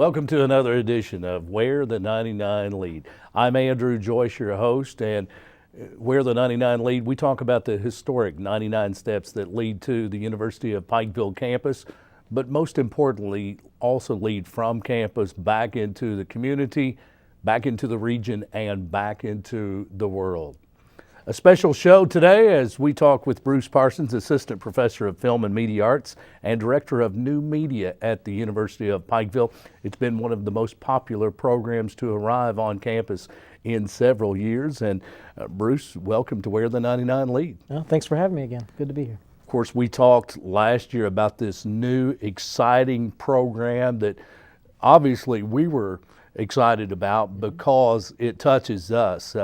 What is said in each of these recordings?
Welcome to another edition of Where the 99 Lead. I'm Andrew Joyce, your host, and Where the 99 Lead, we talk about the historic 99 steps that lead to the University of Pikeville campus, but most importantly, also lead from campus back into the community, back into the region, and back into the world. A special show today as we talk with Bruce Parsons, Assistant Professor of Film and Media Arts and Director of New Media at the University of Pikeville. It's been one of the most popular programs to arrive on campus in several years. And Bruce, welcome to Where the 99 Lead. Well, thanks for having me again. Good to be here. Of course, we talked last year about this new exciting program that obviously we were excited about because it touches us,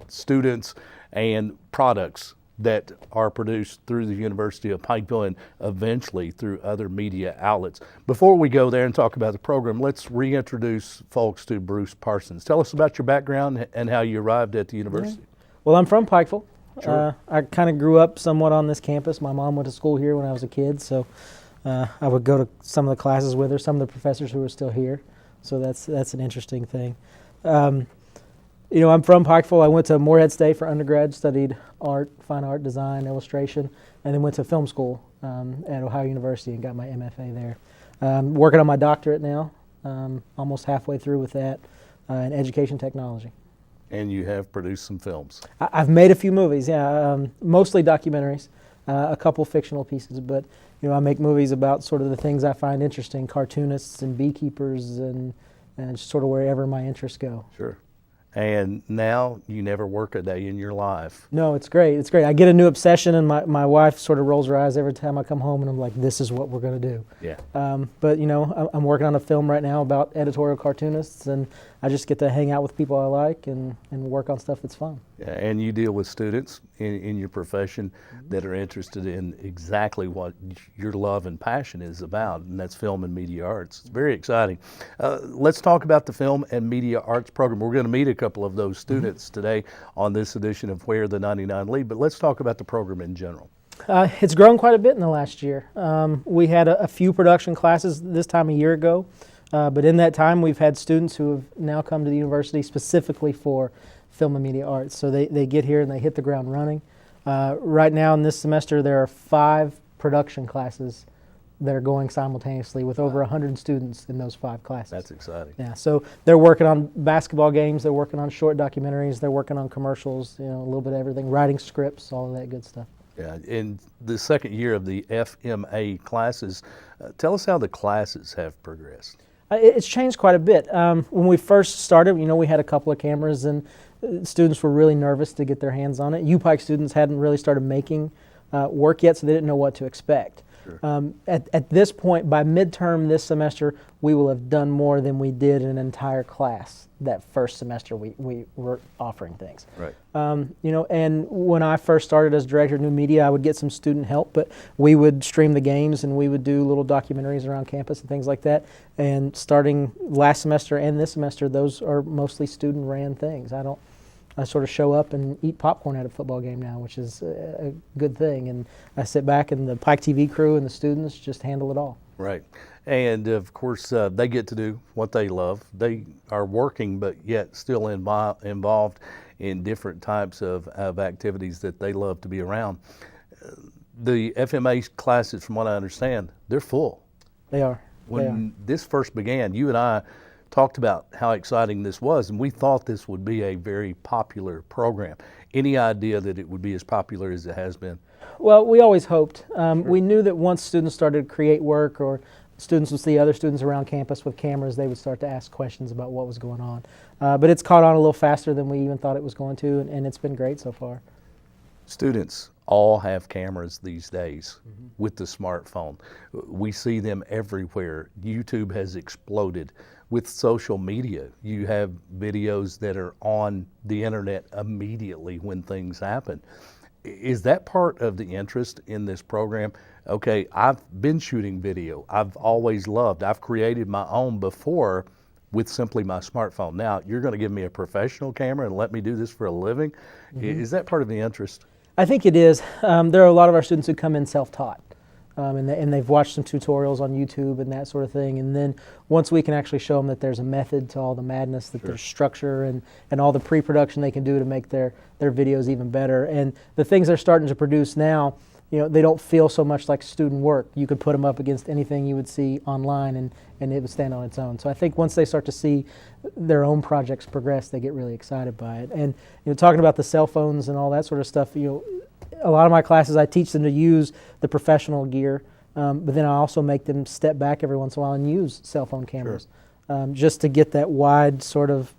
students and products that are produced through the University of Pikeville and eventually through other media outlets. Before we go there and talk about the program, let's reintroduce folks to Bruce Parsons. Tell us about your background and how you arrived at the university. Well, I'm from Pikeville. Sure. I kind of grew up somewhat on this campus. My mom went to school here when I was a kid, so I would go to some of the classes with her, some of the professors who are still here. So that's an interesting thing. I'm from Pikeville. I went to Morehead State for undergrad, studied art, fine art, design, illustration, and then went to film school at Ohio University and got my MFA there. Working on my doctorate now, almost halfway through with that, in education technology. And you have produced some films. I've made a few movies, mostly documentaries, a couple fictional pieces, but I make movies about sort of the things I find interesting, cartoonists and beekeepers and just sort of wherever my interests go. Sure. And now you never work a day in your life. No, it's great. It's great. I get a new obsession, and my wife sort of rolls her eyes every time I come home, and I'm like, this is what we're going to do. Yeah. But, I'm working on a film right now about editorial cartoonists, and I just get to hang out with people I like and work on stuff that's fun. Yeah, and you deal with students in your profession that are interested in exactly what your love and passion is about, and that's film and media arts. It's very exciting. Let's talk about the film and media arts program. We're going to meet a couple of those students today on this edition of Where the 99 Lead, but let's talk about the program in general. It's grown quite a bit in the last year. We had a few production classes this time a year ago, but in that time we've had students who have now come to the university specifically for film and media arts. So they get here and they hit the ground running. Right now in this semester there are 5 production classes that are going simultaneously with over 100 students in those 5 classes. That's exciting. Yeah, so they're working on basketball games, they're working on short documentaries, they're working on commercials, a little bit of everything, writing scripts, all of that good stuff. Yeah, in the second year of the FMA classes, tell us how the classes have progressed. It's changed quite a bit. When we first started, we had a couple of cameras and students were really nervous to get their hands on it. UPike students hadn't really started making work yet, so they didn't know what to expect. Sure. At this point, by midterm this semester, we will have done more than we did in an entire class that first semester we were offering things. Right. And when I first started as director of new media, I would get some student help, but we would stream the games and we would do little documentaries around campus and things like that. And starting last semester and this semester, those are mostly student ran things. I sort of show up and eat popcorn at a football game now, which is a good thing. And I sit back and the Pike TV crew and the students just handle it all. Right. And of course, they get to do what they love. They are working, but yet still involved in different types of activities that they love to be around. The FMA classes, from what I understand, they're full. They are. When this first began, you and I talked about how exciting this was, and we thought this would be a very popular program. Any idea that it would be as popular as it has been? Well, we always hoped. Sure. We knew that once students started to create work or students would see other students around campus with cameras, they would start to ask questions about what was going on. But it's caught on a little faster than we even thought it was going to, and it's been great so far. Students all have cameras these days with the smartphone. We see them everywhere. YouTube has exploded. With social media, you have videos that are on the internet immediately when things happen. Is that part of the interest in this program? Okay, I've been shooting video. I've always loved. I've created my own before with simply my smartphone. Now, you're going to give me a professional camera and let me do this for a living? Is that part of the interest? I think it is. There are a lot of our students who come in self-taught. and they've watched some tutorials on YouTube and that sort of thing. And then once we can actually show them that there's a method to all the madness, that there's structure and all the pre-production they can do to make their videos even better. And the things they're starting to produce now, they don't feel so much like student work. You could put them up against anything you would see online and it would stand on its own. So I think once they start to see their own projects progress, they get really excited by it. And talking about the cell phones and all that sort of stuff, a lot of my classes I teach them to use the professional gear, but then I also make them step back every once in a while and use cell phone cameras, just to get that wide sort of,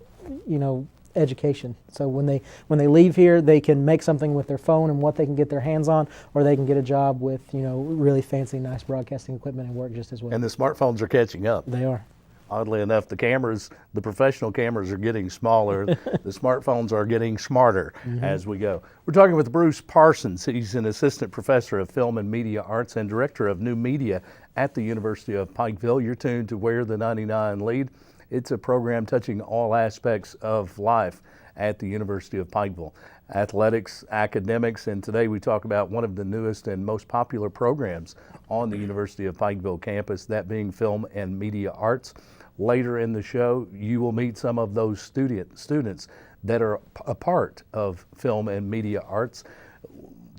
education. So when they leave here, they can make something with their phone and what they can get their hands on, or they can get a job with really fancy, nice broadcasting equipment and work just as well. And the smartphones are catching up. They are. Oddly enough, the professional cameras are getting smaller. The smartphones are getting smarter as we go. We're talking with Bruce Parsons. He's an assistant professor of film and media arts and director of new media at the University of Pikeville. You're tuned to Where the 99 Lead. It's a program touching all aspects of life at the University of Pikeville. Athletics, academics, and today we talk about one of the newest and most popular programs on the University of Pikeville campus, that being film and media arts. Later in the show, you will meet some of those students that are a part of film and media arts,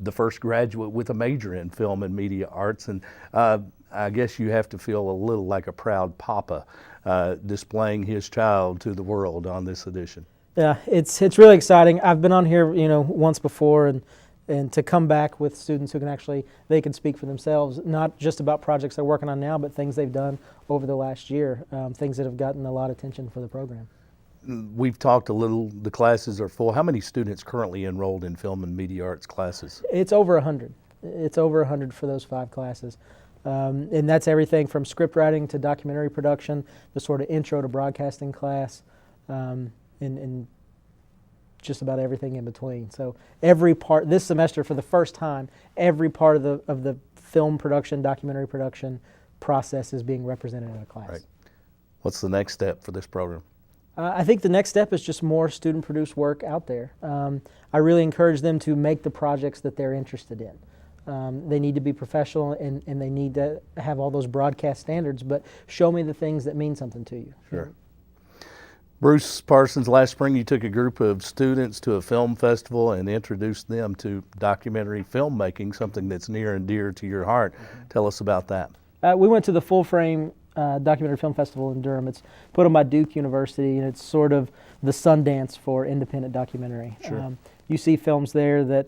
the first graduate with a major in film and media arts. And I guess you have to feel a little like a proud papa displaying his child to the world on this edition. Yeah, it's really exciting. I've been on here, once before, and to come back with students who they can speak for themselves, not just about projects they're working on now, but things they've done over the last year, things that have gotten a lot of attention for the program. We've talked a little, the classes are full. How many students currently enrolled in film and media arts classes? It's over 100. It's over 100 for those 5 classes. And that's everything from script writing to documentary production, the sort of intro to broadcasting class, and just about everything in between. So every part, this semester for the first time, every part of the film production, documentary production process is being represented in a class. Right. What's the next step for this program? I think the next step is just more student-produced work out there. I really encourage them to make the projects that they're interested in. They need to be professional and they need to have all those broadcast standards, but show me the things that mean something to you. Sure. Bruce Parsons, last spring you took a group of students to a film festival and introduced them to documentary filmmaking, something that's near and dear to your heart. Tell us about that. We went to the Full Frame Documentary Film Festival in Durham. It's put on by Duke University, and it's sort of the Sundance for independent documentary. Sure. You see films there that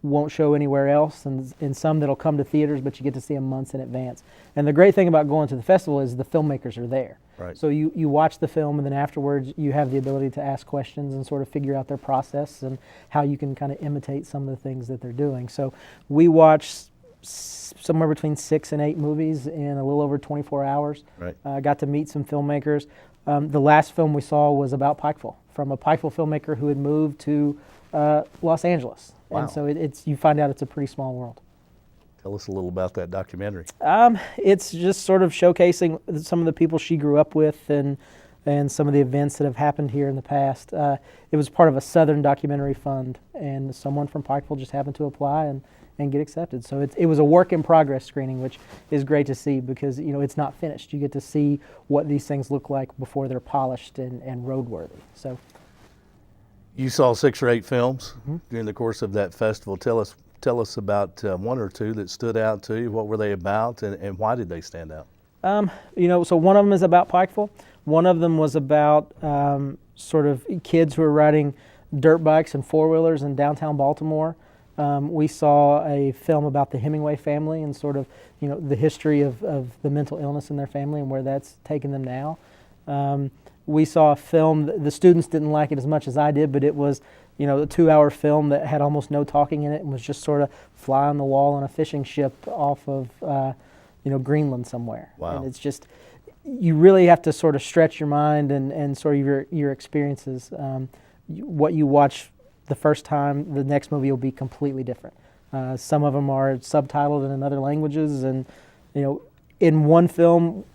won't show anywhere else, and some that'll come to theaters, but you get to see them months in advance. And the great thing about going to the festival is the filmmakers are there. Right. So you watch the film, and then afterwards you have the ability to ask questions and sort of figure out their process and how you can kind of imitate some of the things that they're doing. So we watched somewhere between 6 and 8 movies in a little over 24 hours. Right. Got to meet some filmmakers. The last film we saw was about Pikeville, from a Pikeville filmmaker who had moved to Los Angeles. Wow. And so you find out it's a pretty small world. Tell us a little about that documentary. It's just sort of showcasing some of the people she grew up with and some of the events that have happened here in the past. It was part of a Southern Documentary Fund, and someone from Pikeville just happened to apply and get accepted. So it was a work in progress screening, which is great to see because it's not finished. You get to see what these things look like before they're polished and roadworthy. So you saw 6 or 8 films during the course of that festival. Tell us about one or two that stood out to you. What were they about, and why did they stand out? So one of them is about Pikeville. One of them was about sort of kids who are riding dirt bikes and 4-wheelers in downtown Baltimore. We saw a film about the Hemingway family and sort of, the history of the mental illness in their family and where that's taken them now. We saw a film, the students didn't like it as much as I did, but it was, a 2-hour film that had almost no talking in it and was just sort of fly on the wall on a fishing ship off of, Greenland somewhere. Wow. And it's just, you really have to sort of stretch your mind and sort of your experiences. What you watch the first time, the next movie will be completely different. Some of them are subtitled in other languages, and in one film,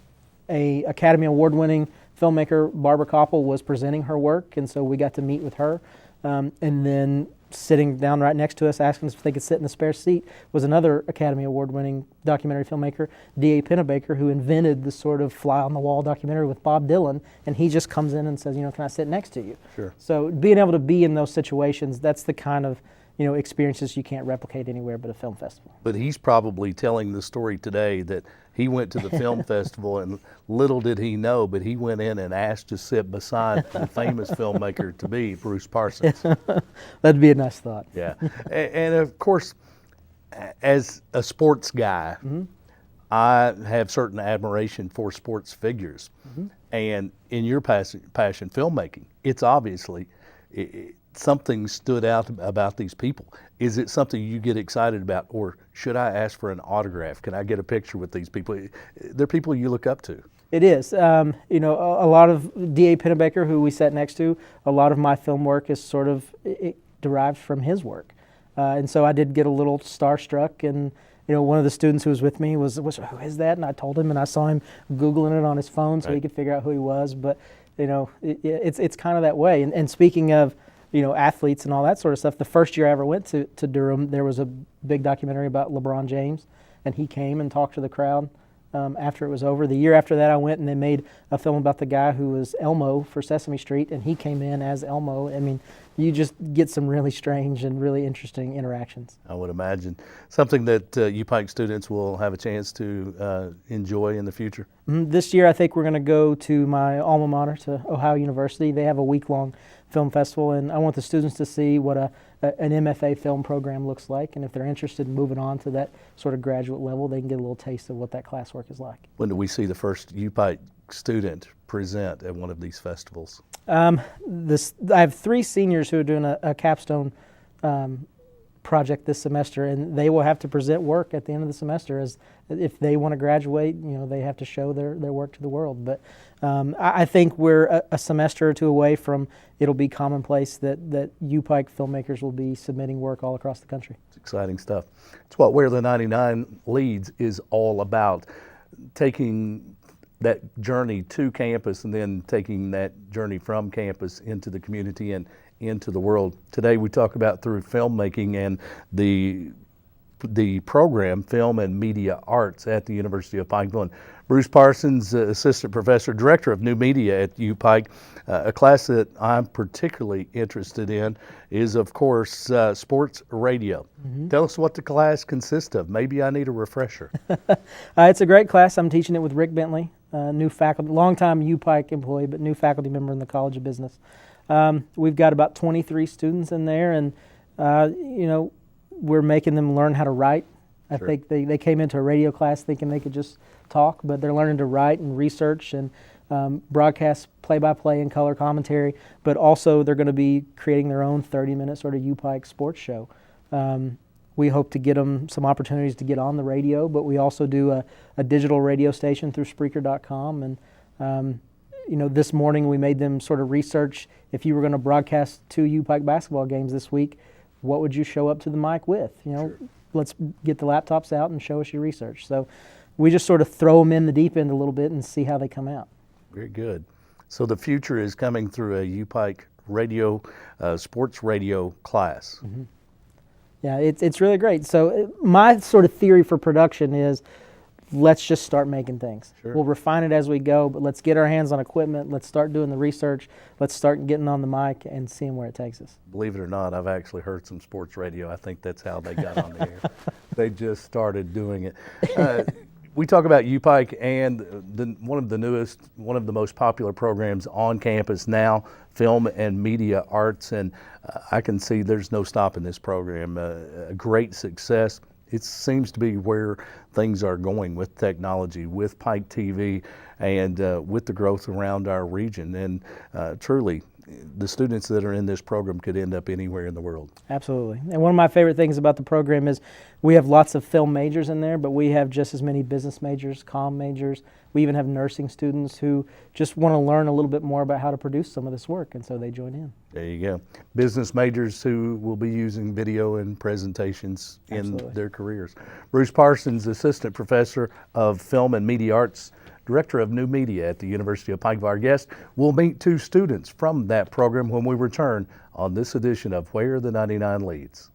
a Academy Award-winning filmmaker, Barbara Koppel, was presenting her work, and so we got to meet with her. And then sitting down right next to us, asking us if they could sit in the spare seat, was another Academy Award-winning documentary filmmaker, D.A. Pennebaker, who invented the sort of fly-on-the-wall documentary with Bob Dylan, and he just comes in and says, can I sit next to you? Sure. So being able to be in those situations, that's the kind of experiences you can't replicate anywhere but a film festival. But he's probably telling the story today that he went to the film festival, and little did he know, but he went in and asked to sit beside the famous filmmaker to be Bruce Parsons. That'd be a nice thought. Yeah. And of course, as a sports guy, I have certain admiration for sports figures. And in your passion, filmmaking, it's obviously something stood out about these people. Is it something you get excited about, or should I ask for an autograph? Can I get a picture with these people? They're people you look up to. It is. A lot of D.A. Pennebaker, who we sat next to, a lot of my film work is sort of derived from his work. And so I did get a little starstruck, and one of the students who was with me was who is that? And I told him, and I saw him Googling it on his phone so he could figure out who he was. But it's kind of that way. And speaking of athletes and all that sort of stuff, the first year I ever went to Durham, there was a big documentary about LeBron James, and he came and talked to the crowd after it was over. The year after that, I went and they made a film about the guy who was Elmo for Sesame Street, and he came in as Elmo. I mean, you just get some really strange and really interesting interactions. I would imagine. Something that UPike students will have a chance to enjoy in the future. This year, I think we're going to go to my alma mater, to Ohio University. They have a week-long film festival, and I want the students to see what an MFA film program looks like, and if they're interested in moving on to that sort of graduate level, they can get a little taste of what that classwork is like. When do we see the first UPike student present at one of these festivals? I have 3 seniors who are doing a capstone project this semester, and they will have to present work at the end of the semester. As if they want to graduate, they have to show their work to the world. But I think we're a semester or 2 away from it'll be commonplace that UPike filmmakers will be submitting work all across the country. It's exciting stuff. It's what Where the 99 Leads is all about, taking that journey to campus and then taking that journey from campus into the community and into the world. Today we talk about through filmmaking and the program Film and Media Arts at the University of Pikeville. Bruce Parsons, Assistant Professor, Director of New Media at UPike. A class that I'm particularly interested in is, of course, sports radio. Tell us what the class consists of. Maybe I need a refresher. It's a great class. I'm teaching it with Rick Bentley, new faculty, longtime UPike employee, but new faculty member in the College of Business. We've got about 23 students in there, and we're making them learn how to write. I think they came into a radio class thinking they could just talk, but they're learning to write and research and broadcast play-by-play and color commentary, but also they're going to be creating their own 30-minute sort of UPike sports show. We hope to get them some opportunities to get on the radio, but we also do a digital radio station through Spreaker.com, and this morning we made them sort of research, if you were going to broadcast 2 UPike basketball games this week, what would you show up to the mic with? Let's get the laptops out and show us your research. So we just sort of throw them in the deep end a little bit and see how they come out. Very good. So the future is coming through a UPike radio, sports radio class. Yeah, it's really great. So my sort of theory for production is, let's just start making things. Sure. We'll refine it as we go, but let's get our hands on equipment. Let's start doing the research. Let's start getting on the mic and seeing where it takes us. Believe it or not, I've actually heard some sports radio. I think that's how they got on the air. They just started doing it. We talk about UPike and one of the most popular programs on campus now, Film and Media Arts, and I can see there's no stopping this program. A great success. It seems to be where things are going with technology, with Pike TV, and with the growth around our region. And truly, the students that are in this program could end up anywhere in the world. Absolutely. And one of my favorite things about the program is we have lots of film majors in there, but we have just as many business majors, comm majors. We even have nursing students who just want to learn a little bit more about how to produce some of this work, and so they join in. There you go. Business majors who will be using video and presentations in their careers. Bruce Parsons, Assistant Professor of Film and Media Arts, Director of New Media at the University of Pikeville. Our guest will meet 2 students from that program when we return on this edition of Where the 99 Leads.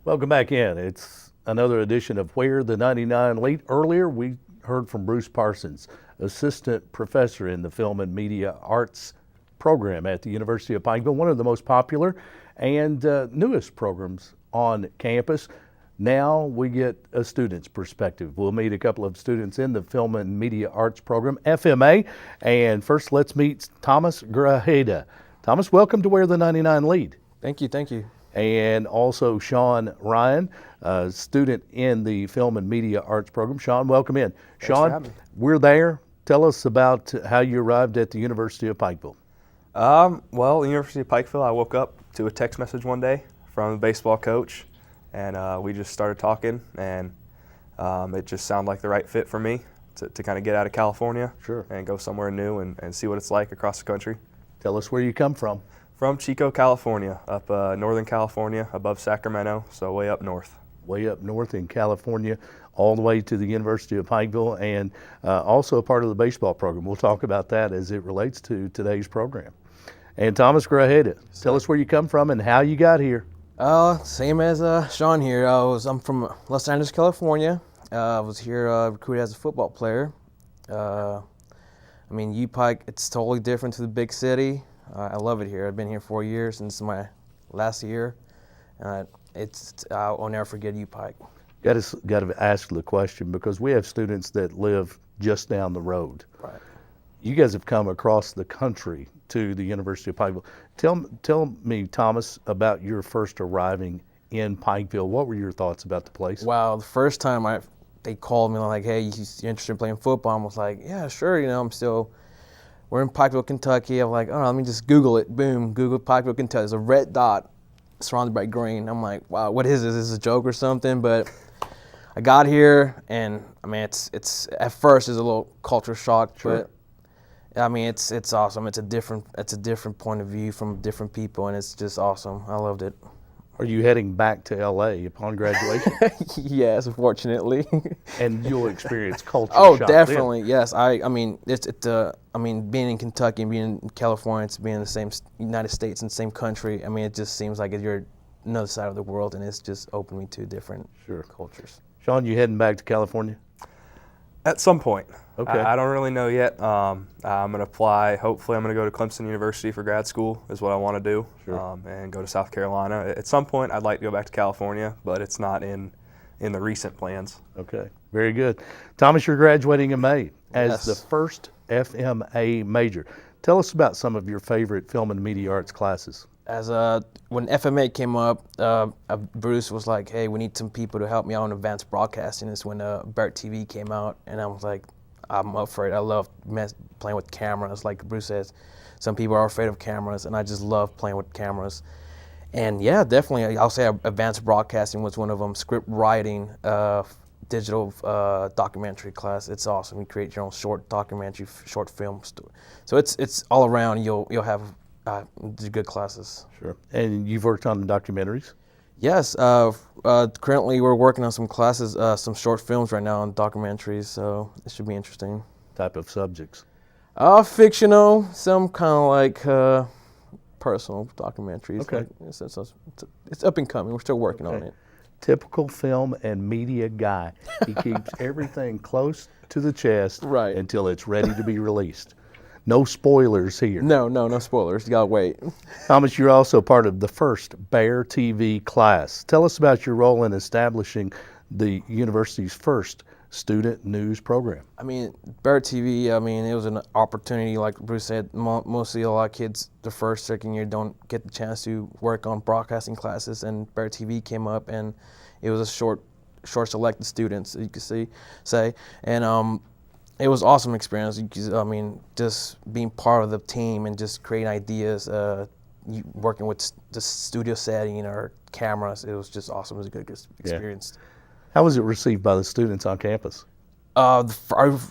Welcome back in. It's another edition of Where the 99 Lead. Earlier, we heard from Bruce Parsons, assistant professor in the Film and Media Arts program at the University of Pikeville, one of the most popular and newest programs on campus. Now we get a student's perspective. We'll meet a couple of students in the Film and Media Arts program, FMA. And first, let's meet Thomas Grajeda. Thomas, welcome to Where the 99 Lead. Thank you, thank you. And also Sean Ryan, a student in the Film and Media Arts program. Sean, welcome in. Thanks Sean, for having me. we're there. Tell us about how you arrived at the University of Pikeville. Well, the University of Pikeville, I woke up to a text message one day from the baseball coach, and we just started talking, and it just sounded like the right fit for me to kind of get out of California. Sure. And go somewhere new and see what it's like across the country. Tell us where you come from. From Chico, California, up Northern California, above Sacramento, so way up north. Way up north in California, all the way to the University of Pikeville, and also a part of the baseball program. We'll talk about that as it relates to today's program. And Thomas Grajeda, tell us where you come from and how you got here. Same as Sean here. I'm from Los Angeles, California. I was here recruited as a football player. UPike, it's totally different to the big city. I love it here. I've been here 4 years, and this is my last year. I'll never forget UPike. Got to ask the question because we have students that live just down the road. Right. You guys have come across the country to the University of Pikeville. Tell me, Thomas, about your first arriving in Pikeville. What were your thoughts about the place? Wow, the first time they called me like, hey, you're interested in playing football? I was like, yeah, sure. We're in Pikeville, Kentucky. I'm like, oh, let me just Google it. Boom, Google Pikeville, Kentucky. There's a red dot surrounded by green. I'm like, wow, what is this? Is this a joke or something? But I got here, and it's at first it's a little culture shock, Sure. But it's awesome. It's a different point of view from different people, and it's just awesome. I loved it. Are you heading back to LA upon graduation? Yes, unfortunately. And you'll experience culture Oh, shock definitely. Yes. Being in Kentucky and being in California, it's being in the same United States and same country. It just seems like you're another side of the world, and it's just opened me to different cultures. Sean, you heading back to California? At some point. Okay. I don't really know yet. I'm going to apply. Hopefully, I'm going to go to Clemson University for grad school is what I want to do. Sure. And go to South Carolina. At some point, I'd like to go back to California, but it's not in the recent plans. Okay, very good. Thomas, you're graduating in May as Yes. the first FMA major. Tell us about some of your favorite film and media arts classes. When FMA came up, Bruce was like, hey, we need some people to help me out in advanced broadcasting. It's when BERT TV came out, and I was like, I'm up for it. I love playing with cameras. Like Bruce says, some people are afraid of cameras, and I just love playing with cameras. And yeah, definitely, I'll say advanced broadcasting was one of them. Script writing, digital documentary class. It's awesome. You create your own short documentary, short film. So it's all around. You'll have good classes. Sure. And you've worked on documentaries? Yes. Currently, we're working on some classes, some short films right now on documentaries. So it should be interesting. Type of subjects? Fictional, some kind of like personal documentaries. Okay. Like, it's up and coming. We're still working on it. Typical film and media guy. He keeps everything close to the chest Right. until it's ready to be released. No spoilers here. No spoilers. You gotta wait. Thomas, you're also part of the first Bear TV class. Tell us about your role in establishing the university's first student news program. BERT TV, it was an opportunity, like Bruce said, mostly a lot of kids the first, second year don't get the chance to work on broadcasting classes, and BERT TV came up, and it was a short short selected students, you could say, and it was awesome experience. I mean, just being part of the team and just creating ideas, working with the studio setting or cameras. It was just awesome. It was a good experience. How was it received by the students on campus? I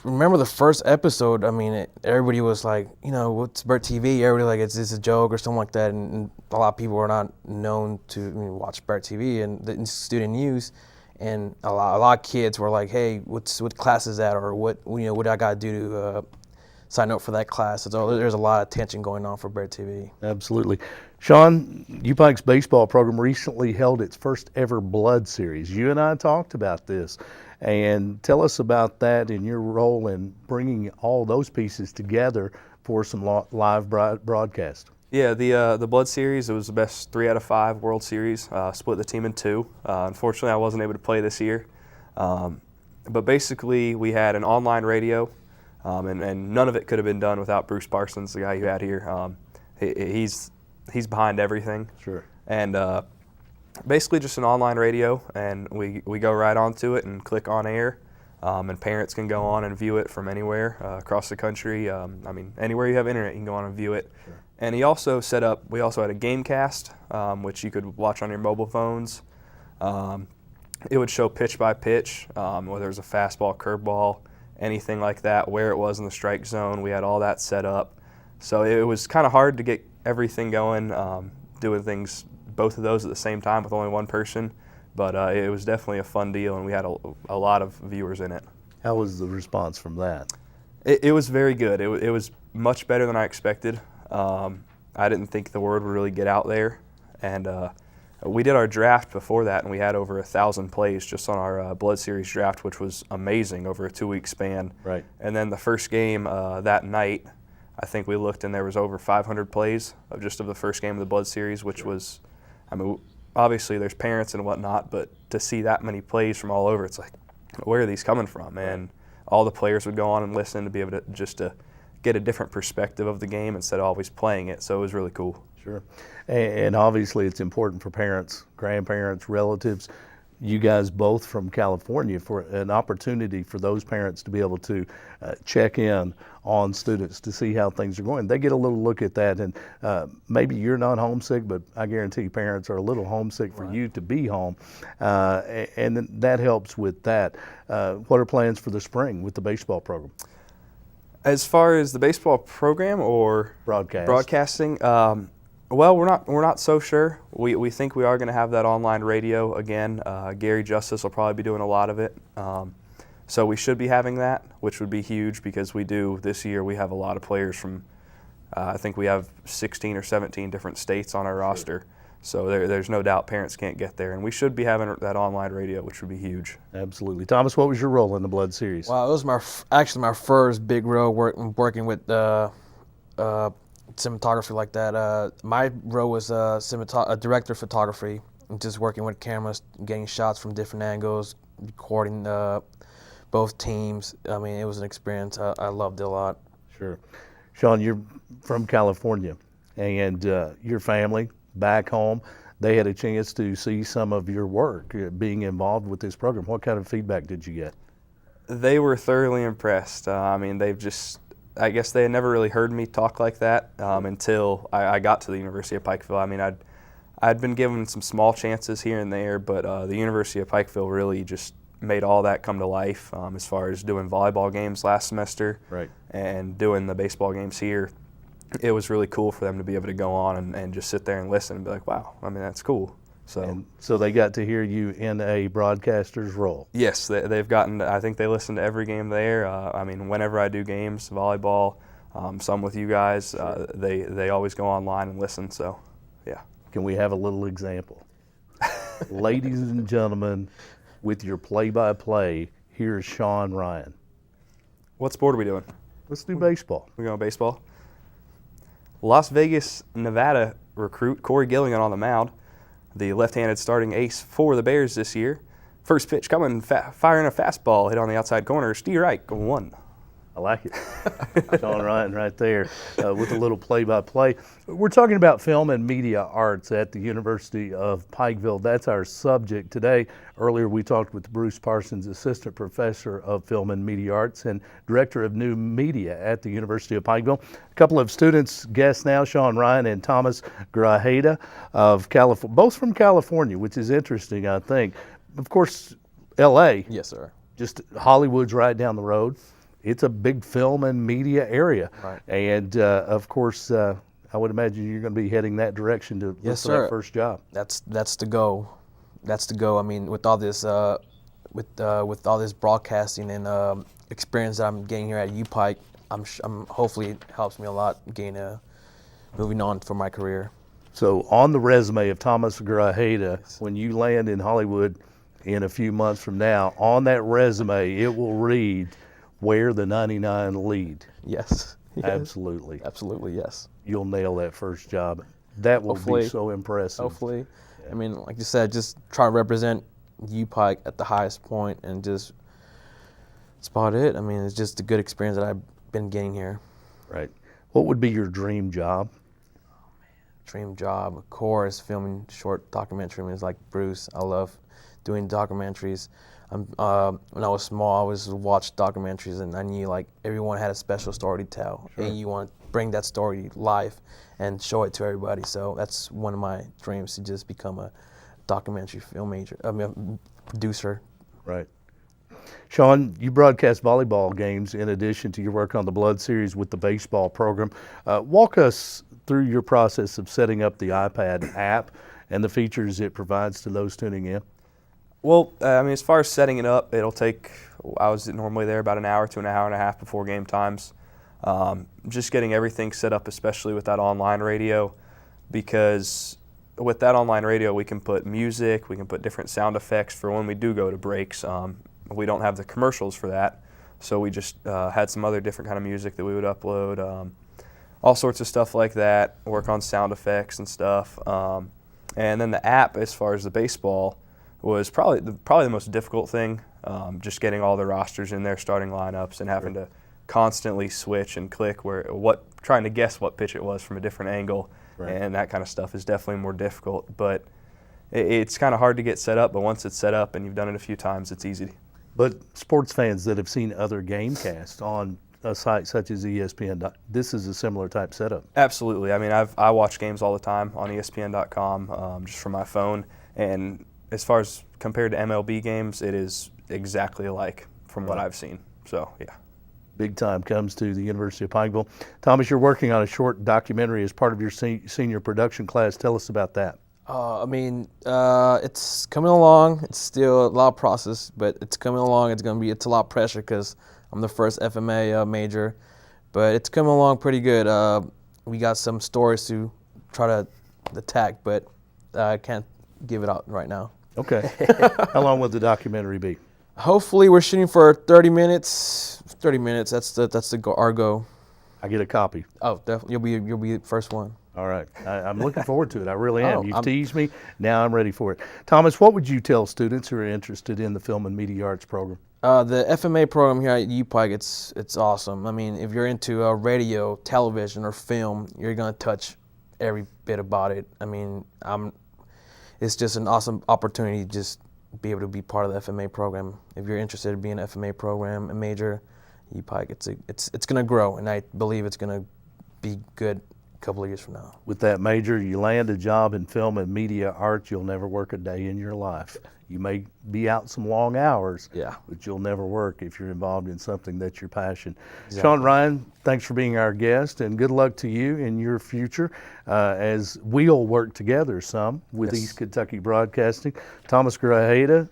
remember the first episode. I mean, everybody was like, what's Bert TV? Everybody like, it's a joke or something like that. And a lot of people were not known to watch Bert TV and the student news. And a lot of kids were like, hey, what class is that? Or what I got to do to sign up for that class? So there's a lot of tension going on for Bert TV. Absolutely. Sean, UPike's baseball program recently held its first ever Blood Series. You and I talked about this. And tell us about that and your role in bringing all those pieces together for some live broadcast. Yeah, the Blood Series, it was the best 3 out of 5 World Series, split the team in 2. Unfortunately, I wasn't able to play this year. But basically, we had an online radio, and none of it could have been done without Bruce Parsons, the guy you had here. He's behind everything. Sure. And basically just an online radio, and we go right onto it and click on air, and parents can go on and view it from anywhere across the country. I mean, anywhere you have internet, you can go on and view it. Sure. And we also had a Gamecast, which you could watch on your mobile phones. It would show pitch by pitch, whether it was a fastball, curveball, anything like that, where it was in the strike zone. We had all that set up. So it was kind of hard to get everything going, doing things, both of those at the same time with only one person. But it was definitely a fun deal, and we had a lot of viewers in it. How was the response from that? It was very good. It was much better than I expected. I didn't think the word would really get out there. And we did our draft before that, and we had over 1,000 plays just on our Blood Series draft, which was amazing over a 2-week span. Right. And then the first game that night, I think we looked and there was over 500 plays of the first game of the Blood Series, which was, I mean, obviously there's parents and whatnot, but to see that many plays from all over, it's like, where are these coming from? And all the players would go on and listen to be able to get a different perspective of the game instead of always playing it. So it was really cool. Sure. And obviously it's important for parents, grandparents, relatives, you guys both from California, for an opportunity for those parents to be able to check in on students to see how things are going. They get a little look at that, and maybe you're not homesick, but I guarantee parents are a little homesick for you to be home, and then that helps with that. What are plans for the spring with the baseball program? As far as the baseball program or broadcasting, well, we're not so sure. We think we are going to have that online radio again. Gary Justice will probably be doing a lot of it. So we should be having that, which would be huge because this year we have a lot of players from, I think we have 16 or 17 different states on our roster. So there's no doubt parents can't get there. And we should be having that online radio, which would be huge. Absolutely. Thomas, what was your role in the Blood Series? Wow, it was actually my first big role working with cinematography like that. My role was a director of photography, just working with cameras, getting shots from different angles, recording both teams. I mean, it was an experience. I loved it a lot. Sure. Sean, you're from California, and your family back home, they had a chance to see some of your work being involved with this program. What kind of feedback did you get? They were thoroughly impressed. I mean, I guess they had never really heard me talk like that until I got to the University of Pikeville. I mean, I'd been given some small chances here and there, but the University of Pikeville really just made all that come to life as far as doing volleyball games last semester and doing the baseball games here. It was really cool for them to be able to go on and just sit there and listen and be like, wow, I mean, that's cool. So they got to hear you in a broadcaster's role. Yes, they've gotten. I think they listen to every game there. I mean, whenever I do games, volleyball, some with you guys, they always go online and listen. So, yeah. Can we have a little example? Ladies and gentlemen, with your play-by-play, here's Sean Ryan. What sport are we doing? Let's do baseball. We're going baseball. Las Vegas, Nevada recruit Corey Gilligan on the mound, the left-handed starting ace for the Bears this year. First pitch coming, firing a fastball, hit on the outside corner. Steve Reich, 1. I like it. Sean Ryan right there with a little play-by-play. We're talking about film and media arts at the University of Pikeville. That's our subject today. Earlier we talked with Bruce Parsons, Assistant Professor of Film and Media Arts and Director of New Media at the University of Pikeville. A couple of students, guests now, Sean Ryan and Thomas Grajeda of California, both from California, which is interesting, I think. Of course, L.A., Yes, sir. just Hollywood's right down the road. It's a big film and media area. Right. And of course, I would imagine you're going to be heading that direction to look Yes, for sir. that first job. That's the goal. That's the goal. I mean, with all this with all this broadcasting and experience that I'm getting here at UPike, I'm hopefully it helps me a lot moving on for my career. So on the resume of Thomas Grajeda, when you land in Hollywood in a few months from now, on that resume it will read, "Wear the 99 lead." Yes. Yes. Absolutely. Absolutely, yes. You'll nail that first job. That will Hopefully. be so impressive. Hopefully. I mean, like you said, just try to represent UPike at the highest point and just that's about it. I mean, it's just a good experience that I've been getting here. Right. What would be your dream job? Dream job, of course, filming short documentary movies like Bruce. I love doing documentaries. When I was small, I always watched documentaries, and I knew like everyone had a special story to tell, and you want to bring that story to life and show it to everybody. So that's one of my dreams, to just become a documentary film major, producer. Right. Sean, you broadcast volleyball games in addition to your work on the Blood Series with the baseball program. Walk us through your process of setting up the iPad app and the features it provides to those tuning in. Well, I mean, as far as setting it up, it'll take, I was normally there about an hour to an hour and a half before game times. Just getting everything set up, especially with that online radio, because with that online radio, we can put music, we can put different sound effects for when we do go to breaks. We don't have the commercials for that, so we just had some other different kind of music that we would upload, all sorts of stuff like that, work on sound effects and stuff. And then the app, as far as the baseball, was probably the most difficult thing, just getting all the rosters in there, starting lineups, and having to constantly switch and click trying to guess what pitch it was from a different angle, and that kind of stuff is definitely more difficult. But it's kind of hard to get set up, but once it's set up and you've done it a few times, it's easy. But sports fans that have seen other game casts on a site such as ESPN, this is a similar type setup. Absolutely. I mean, I watch games all the time on ESPN.com just from my phone, and as far as compared to MLB games, it is exactly alike from what I've seen. So, yeah. Big time comes to the University of Pikeville. Thomas, you're working on a short documentary as part of your senior production class. Tell us about that. I mean, it's coming along. It's still a lot of process, but it's coming along. It's a lot of pressure because I'm the first FMA major, but it's coming along pretty good. We got some stories to try to attack, but I can't give it out right now. Okay. How long will the documentary be? Hopefully, we're shooting for 30 minutes. 30 minutes. That's our goal. I get a copy. Oh, definitely. You'll be the first one. All right. I'm looking forward to it. I really am. Oh, You've teased me. Now I'm ready for it. Thomas, what would you tell students who are interested in the Film and Media Arts program? The FMA program here at UPike, it's awesome. I mean, if you're into radio, television, or film, you're gonna touch every bit about it. I mean, it's just an awesome opportunity to just be able to be part of the FMA program. If you're interested in being an FMA program, a major, UPike, it's gonna grow, and I believe it's gonna be good a couple of years from now. With that major, you land a job in film and media arts, you'll never work a day in your life. You may be out some long hours, Yeah. but you'll never work if you're involved in something that's your passion. Sean Ryan, thanks for being our guest, and good luck to you in your future as we'll work together some with East Kentucky Broadcasting. Thomas Grajeda,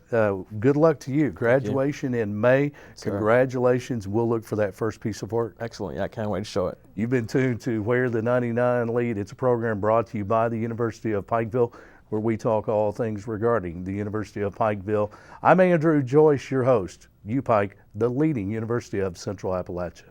good luck to you. Graduation in May. Congratulations. We'll look for that first piece of work. Excellent. Yeah, I can't wait to show it. You've been tuned to Wear the 99 Lead. It's a program brought to you by the University of Pikeville, where we talk all things regarding the University of Pikeville. I'm Andrew Joyce, your host. UPike, the leading University of Central Appalachia.